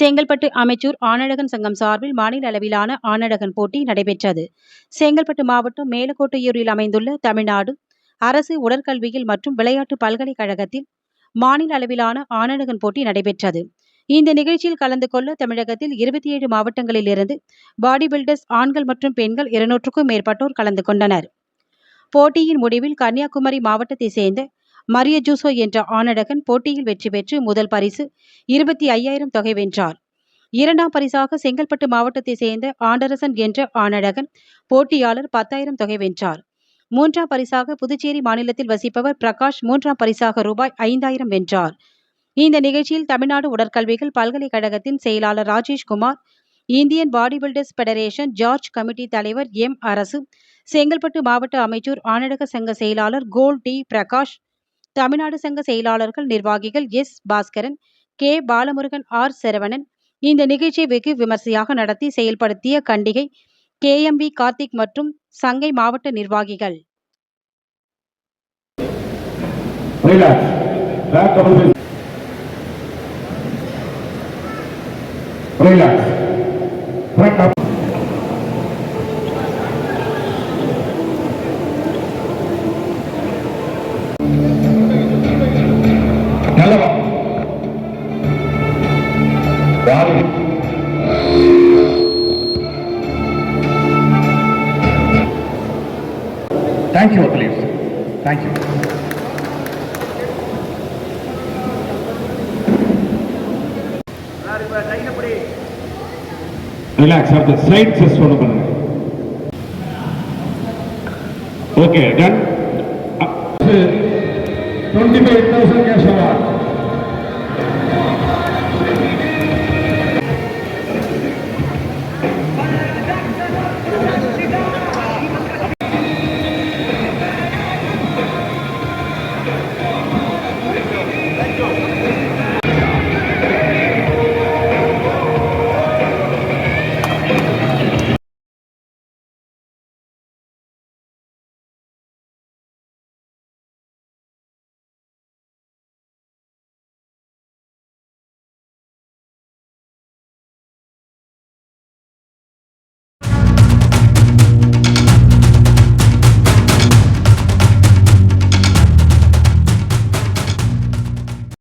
Chengalpattu amateur Aanazhagan சங்கம் சார்பில் மாநில அளவிலான ஆனழகன் போட்டி நடைபெற்றது. செங்கல்பட்டு மாவட்டம் மேலக்கோட்டையூரில் அமைந்துள்ள தமிழ்நாடு அரசு உடற்கல்வியியல் மற்றும் விளையாட்டு பல்கலைக்கழகத்தில் மாநில அளவிலான ஆனழகன் போட்டி நடைபெற்றது. இந்த நிகழ்ச்சியில் கலந்து கொள்ள தமிழகத்தில் 27 மாவட்டங்களிலிருந்து பாடி பில்டர்ஸ் ஆண்கள் மற்றும் பெண்கள் 200க்கும் மேற்பட்டோர் கலந்து கொண்டனர். போட்டியின் முடிவில் கன்னியாகுமரி மாவட்டத்தைச் சேர்ந்த மரிய ஜூசோ என்ற ஆனழகன் போட்டியில் வெற்றி பெற்று முதல் பரிசு 25,000 தொகை வென்றார். இரண்டாம் பரிசாக செங்கல்பட்டு மாவட்டத்தைச் சேர்ந்த ஆண்டரசன் என்ற ஆனழகன் போட்டியாளர் 10,000 தொகை வென்றார். மூன்றாம் பரிசாக புதுச்சேரி மாநிலத்தில் வசிப்பவர் பிரகாஷ் மூன்றாம் பரிசாக ரூபாய் 5,000 வென்றார். இந்த நிகழ்ச்சியில் தமிழ்நாடு உடற்கல்விகள் பல்கலைக்கழகத்தின் செயலாளர் Rajeshkumar, Indian body builders federation George committee தலைவர் எம். அரசு, செங்கல்பட்டு மாவட்ட அமைச்சூர் ஆனழக சங்க செயலாளர் கோல் டி. பிரகாஷ், தமிழ்நாடு சங்க செயலாளர்கள் நிர்வாகிகள் S. Baskaran, K. Balamurugan, R. Saravanan இந்த நிகழ்ச்சியை வெகு விமர்சையாக நடத்தி செயல்படுத்திய கண்டிகை, KMV கார்த்திக் மற்றும் சங்கை மாவட்ட நிர்வாகிகள். Thank you, please. Thank you. Relax, have the side just one open. Okay, done. 25,000 cash award.